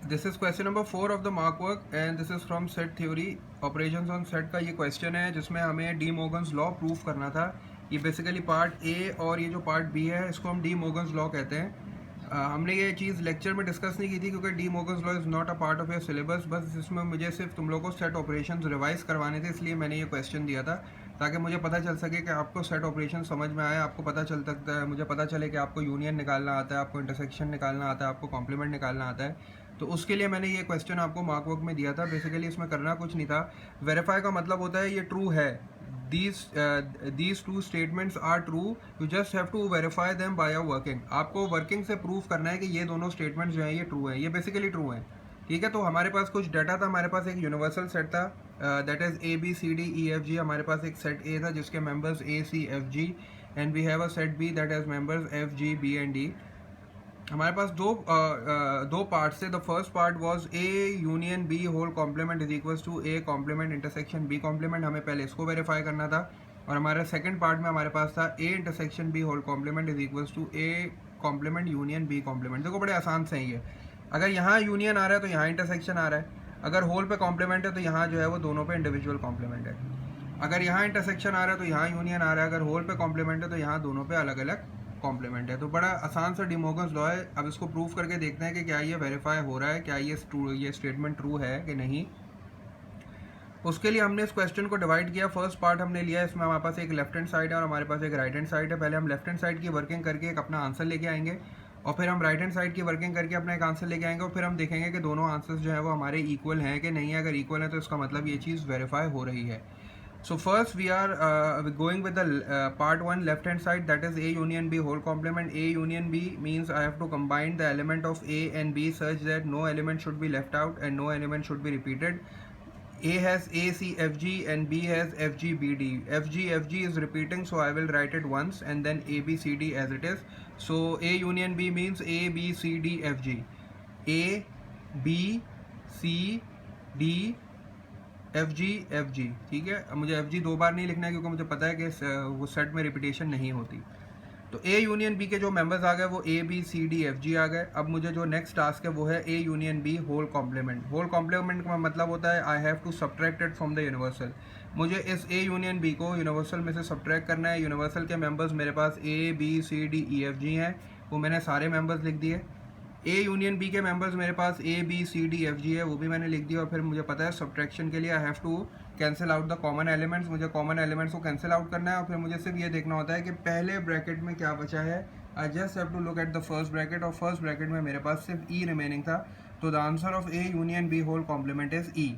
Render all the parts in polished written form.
This is question number 4 of the mark work and this is from set theory. Operations on set का ये question है जिसमें हमें D Morgan's law proof करना था। ये बेसिकली पार्ट ए और ये जो पार्ट बी है इसको हम डी मोगन्स लॉ कहते हैं। हमने ये चीज़ लेक्चर में डिस्कस नहीं की थी क्योंकि D Morgan's law is not a part of your syllabus. बस इसमें मुझे सिर्फ तुम लोगों को सेट ऑपरेशंस रिवाइज करवाने थे, इसलिए मैंने ये क्वेश्चन दिया था ताकि मुझे पता चल सके कि आपको सेट ऑपरेशन समझ में आए, आपको पता चल सकता है, मुझे पता चले कि आपको यूनियन निकालना आता है, आपको इंटरसेक्शन निकालना आता है, आपको कॉम्प्लीमेंट निकालना आता है। तो उसके लिए मैंने ये क्वेश्चन आपको मार्क वर्क में दिया था। बेसिकली इसमें करना कुछ नहीं था। वेरीफाई का मतलब होता है ये ट्रू है, these two statements are true, you just have to verify them by a working। आपको वर्किंग से प्रूफ करना है कि ये दोनों स्टेटमेंट्स जो हैं ये ट्रू हैं, ये बेसिकली ट्रू हैं। ठीक है, तो हमारे पास कुछ डाटा था, हमारे पास एक यूनिवर्सल सेट था that is A B C D E F G. हमारे पास एक सेट ए था जिसके members A C F G and we have a set B that has members F G B and D. हमारे पास दो parts थे। The first part was A union B whole complement is equals to A complement intersection B complement. हमें पहले इसको verify करना था। और हमारे सेकंड पार्ट में हमारे पास था A intersection B whole complement is equals to A complement union B complement. देखो बड़े आसान से ही है। अगर यहाँ यूनियन आ रहा है तो यहाँ इंटरसेक्शन आ रहा है। अगर होल पे कॉम्प्लीमेंट है तो यहाँ जो है वो दोनों पे इंडिविजुअल कॉम्प्लीमेंट है। अगर यहाँ इंटरसेक्शन आ रहा है तो यहाँ यूनियन आ रहा है। अगर होल पे कॉम्प्लीमेंट है तो यहाँ दोनों पे अलग अलग कॉम्प्लीमेंट है। तो बड़ा आसान सा डी मोगन्स लॉ है। अब इसको प्रूफ करके देखते हैं कि क्या ये वेरीफाई हो रहा है, क्या ये स्टेटमेंट ट्रू है कि नहीं। उसके लिए हमने इस क्वेश्चन को डिवाइड किया। फर्स्ट पार्ट हमने लिया, इसमें हमारे पास एक लेफ्ट हैंड साइड है और हमारे पास एक राइट हैंड साइड है। पहले हम लेफ्ट हैंड साइड की वर्किंग करके एक अपना आंसर लेके आएंगे और फिर हम राइट हैंड साइड की वर्किंग करके अपना एक आंसर लेके आएंगे और फिर हम देखेंगे कि दोनों आंसर्स जो है वो हमारे इक्वल हैं कि नहीं है। अगर इक्वल है तो इसका मतलब ये चीज़ वेरीफाई हो रही है। So first we are going with the part 1 left hand side, that is A union B whole complement. A union B means I have to combine the element of A and B such that no element should be left out and no element should be repeated. A has A C F G and B has F G B D. F G is repeating, so I will write it once and then A B C D as it is. So A union B means A B C D F G. A B C D F G. ठीक है, अब मुझे F G दो बार नहीं लिखना है क्योंकि मुझे पता है कि वो सेट में रिपीटेशन नहीं होती। तो ए यूनियन बी के जो मेंबर्स आ गए वो A B C D F G आ गए। अब मुझे जो नेक्स्ट टास्क है वो है A union B whole complement. Whole complement का मतलब होता है I have to subtract it from the universal. मुझे इस ए यूनियन बी को यूनिवर्सल में से सब्ट्रैक्ट करना है। यूनिवर्सल के मेंबर्स मेरे पास A B C D E F G हैं, वो मैंने सारे मेंबर्स लिख दिए। ए यूनियन बी के मेंबर्स मेरे पास A B C D F G है, वो भी मैंने लिख दिया। और फिर मुझे पता है सब्ट्रैक्शन के लिए आई have to cancel out the common elements. मुझे कॉमन एलिमेंट्स को कैंसिल आउट करना है और फिर मुझे सिर्फ ये देखना होता है कि पहले ब्रैकेट में क्या बचा है। I just have to look at the first bracket और फर्स्ट ब्रैकेट में मेरे पास सिर्फ ई रिमेनिंग था। तो the answer of A union B whole complement is E.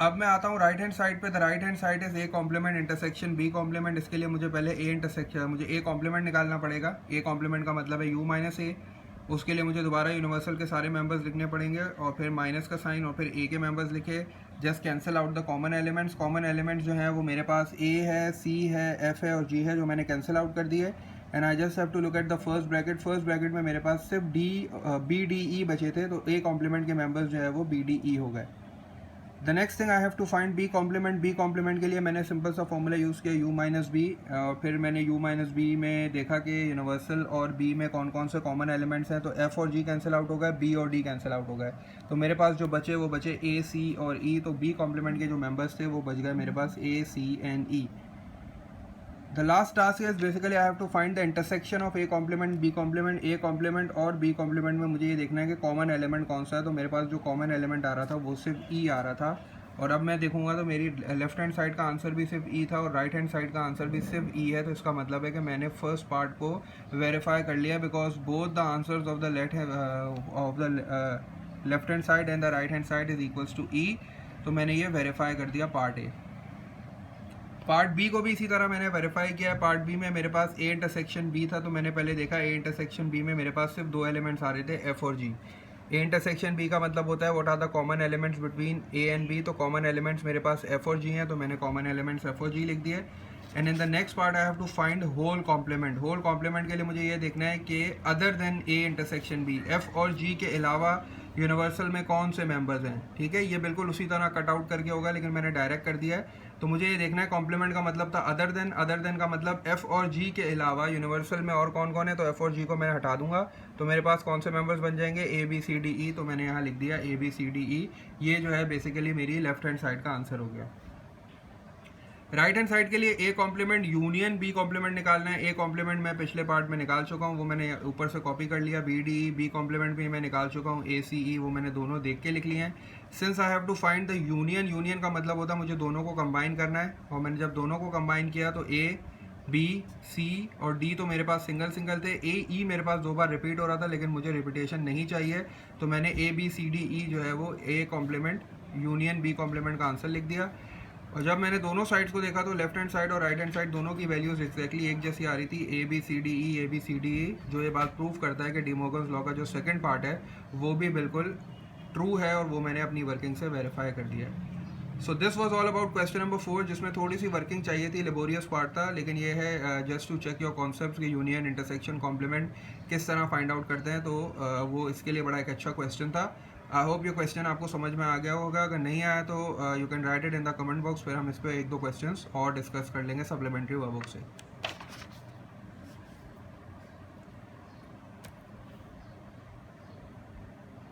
अब मैं आता हूँ राइट हैंड साइड पे। The right hand side is A complement intersection B complement. इसके लिए मुझे पहले ए इंटरसेक्शन मुझे ए कॉम्प्लीमेंट निकालना पड़ेगा। ए कॉम्प्लीमेंट का मतलब है यू माइनस ए। उसके लिए मुझे दोबारा यूनिवर्सल के सारे मेंबर्स लिखने पड़ेंगे और फिर माइनस का साइन और फिर ए के मेंबर्स लिखे। Just cancel out the common elements. Common elements जो हैं वो मेरे पास ए है, सी है, एफ है और जी है, जो मैंने कैंसिल आउट कर दिए। And I just have to look at the first bracket. First bracket में मेरे पास सिर्फ बी डी ई बचे थे, तो ए कॉम्प्लीमेंट के मेंबर्स जो है वो बी डी ई हो गए। The next thing I have to find B complement. B complement के लिए मैंने सिंपल सा फॉर्मूला यूज़ किया यू माइनस बी। फिर मैंने यू माइनस बी में देखा कि यूनिवर्सल और बी में कौन कौन से कॉमन एलिमेंट्स हैं। तो एफ और जी कैंसिल आउट हो गए, बी और डी कैंसिल आउट हो गए। तो मेरे पास जो बचे वो बचे ए सी और ई। तो बी कॉम्प्लीमेंट के जो मेंबर्स थे वो बच गए मेरे पास A C and E. The last task is basically I have to find the intersection of A complement, B complement, A complement और B complement में मुझे ये देखना है कि कॉमन एलिमेंट कौन सा है। तो मेरे पास जो कॉमन एलिमेंट आ रहा था वो सिर्फ E आ रहा था। और अब मैं देखूंगा तो मेरी लेफ्ट हैंड साइड का आंसर भी सिर्फ E था और राइट हैंड साइड का आंसर भी सिर्फ E है। तो इसका मतलब है कि मैंने फर्स्ट पार्ट को वेरीफाई कर लिया because both the answers of the left hand side and the right hand side is equals to E। तो मैंने ये वेरीफाई कर दिया पार्ट ए। पार्ट बी को भी इसी तरह मैंने वेरीफाई किया है। पार्ट बी में मेरे पास ए इंटरसेक्शन बी था, तो मैंने पहले देखा ए इंटरसेक्शन बी में मेरे पास सिर्फ दो एलिमेंट्स आ रहे थे, एफ और जी। ए इंटरसेक्शन बी का मतलब होता है what are the common elements between A and B. तो कॉमन एलिमेंट्स मेरे पास एफ और जी हैं, तो मैंने कॉमन एलिमेंट्स एफ और जी लिख दिए। And in the next part I have to find whole complement. Whole complement के लिए मुझे ये देखना है कि other than A intersection B, F और जी के अलावा यूनिवर्सल में कौन से मेंबर्स हैं। ठीक है, ये बिल्कुल उसी तरह कट आउट करके होगा लेकिन मैंने डायरेक्ट कर दिया है। तो मुझे ये देखना है कॉम्प्लीमेंट का मतलब था अदर देन का मतलब एफ और जी के अलावा यूनिवर्सल में और कौन कौन है, तो एफ और जी को मैं हटा दूंगा, तो मेरे पास कौन से मेंबर्स बन जाएंगे, ए बी सी डी ई। तो मैंने यहाँ लिख दिया ए बी सी डी ई। ये जो है बेसिकली मेरी लेफ्ट हैंड साइड का आंसर हो गया। राइट हैंड साइड के लिए A complement union B complement निकालना है। ए कॉम्प्लीमेंट मैं पिछले पार्ट में निकाल चुका हूँ, वो मैंने ऊपर से कॉपी कर लिया। B D E, B complement भी मैं निकाल चुका हूँ। ए सी ई वो मैंने दोनों देख के लिख लिए हैं। Since I have to find the union, union का मतलब होता है मुझे दोनों को कंबाइन करना है, और मैंने जब दोनों को कंबाइन किया तो ए बी सी और डी तो मेरे पास सिंगल सिंगल थे। ए ई मेरे पास 2 बार रिपीट हो रहा था, लेकिन मुझे रिपीटेशन नहीं चाहिए, तो मैंने ए बी सी डी ई जो है वो A complement union B complement का आंसर लिख दिया। और जब मैंने दोनों साइड्स को देखा तो लेफ्ट हैंड साइड और राइट हैंड साइड दोनों की वैल्यूज एक्जैक्टली एक जैसी आ रही थी, A B C D E, A B C D E, जो ये बात प्रूव करता है कि डी मोगन्स लॉ का जो सेकंड पार्ट है वो भी बिल्कुल ट्रू है, और वो मैंने अपनी वर्किंग से वेरीफाई कर दिया है। So this was all about question number 4, जिसमें थोड़ी सी वर्किंग चाहिए थी, लेबोरियस पार्ट था, लेकिन ये है just to check your concepts की यूनियन इंटरसेक्शन कॉम्प्लीमेंट किस तरह फाइंड आउट करते हैं, तो वो इसके लिए बड़ा एक अच्छा क्वेश्चन था। आई होप ये क्वेश्चन आपको समझ में आ गया होगा। अगर नहीं आया तो you can write it in the comment box, फिर हम इस पर 1-2 क्वेश्चंस और डिस्कस कर लेंगे सप्लीमेंट्री वर्कबुक से।